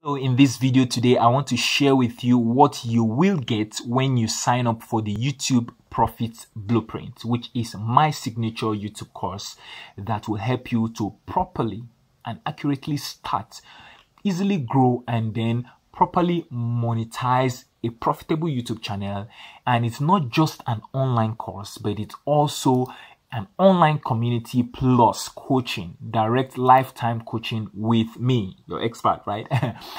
So in this video today, I want to share with you what you will get when you sign up for the YouTube Profit Blueprint, which is my signature YouTube course that will help you to properly and accurately start, easily grow, and then properly monetize a profitable YouTube channel. And it's not just an online course, but it's also an online community plus coaching, direct lifetime coaching with me, your expert, right?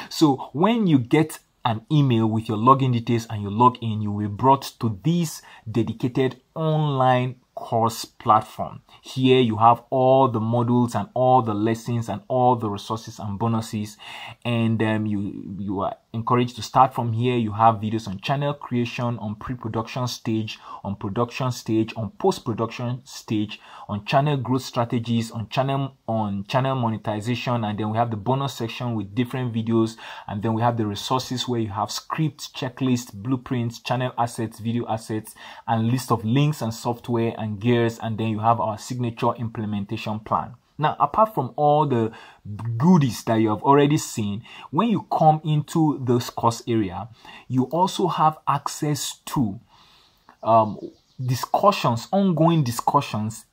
So when you get an email with your login details and you log in, you will be brought to this dedicated online course platform. Here you have all the modules and all the lessons and all the resources and bonuses, and you are encouraged to start from here. You have videos on channel creation, on pre-production stage, on production stage, on post-production stage, on channel growth strategies, on channel monetization, and then we have the bonus section with different videos, and then we have the resources where you have scripts, checklists, blueprints, channel assets, video assets, and list of links and software and gears, and then you have our signature implementation plan. Now, apart from all the goodies that you have already seen, when you come into this course area, you also have access to discussions, ongoing discussions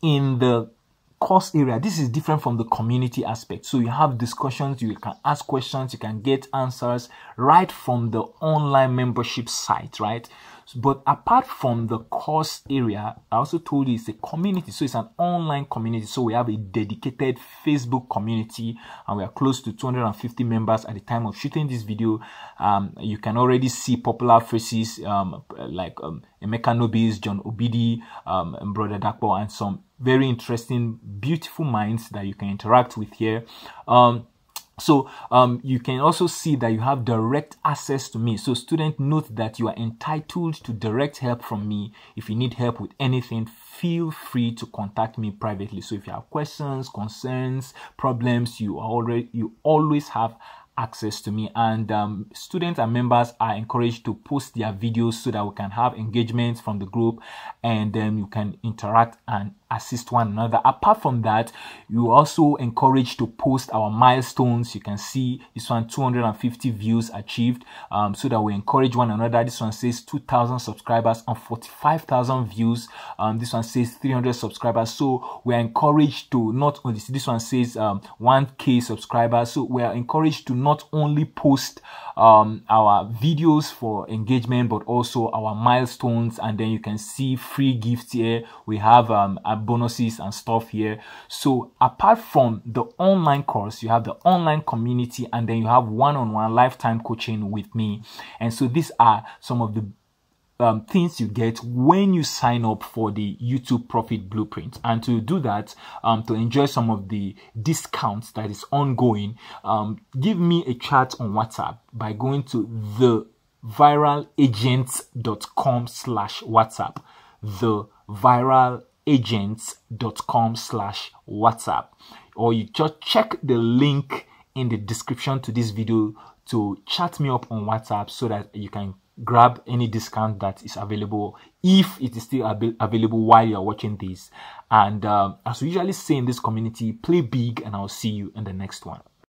in the course area. This is different from the community aspect. So you have discussions, you can ask questions, you can get answers right from the online membership site, right? But apart from the course area, I also told you it's a community. So it's an online community. So we have a dedicated Facebook community, and we are close to 250 members at the time of shooting this video. You can already see popular faces like Emeka Nobis, John Obidi, Brother Dakpo, and some very interesting, beautiful minds that you can interact with here. So you can also see that you have direct access to me. So student, note that you are entitled to direct help from me. If you need help with anything, feel free to contact me privately. So if you have questions, concerns, problems, you always have access to me. And students and members are encouraged to post their videos so that we can have engagement from the group, and then you can interact and assist one another. Apart from that, you also encouraged to post our milestones. You can see this one, 250 views achieved, so that we encourage one another. This one says 2,000 subscribers and 45,000 views. This one says 300 subscribers. So we are encouraged to not only, this one says 1K subscribers. So we are encouraged to not only post our videos for engagement, but also our milestones. And then you can see free gifts here. We have bonuses and stuff here. So apart from the online course, you have the online community, and then you have one-on-one lifetime coaching with me. And so these are some of the things you get when you sign up for the YouTube Profit Blueprint. And to do that, to enjoy some of the discounts that is ongoing, give me a chat on WhatsApp by going to theviralagents.com/WhatsApp, theviralagents.com/WhatsApp, or you just check the link in the description to this video to chat me up on WhatsApp so that you can grab any discount that is available, if it is still available while you're watching this. And as we usually say in this community, play big, and I'll see you in the next one.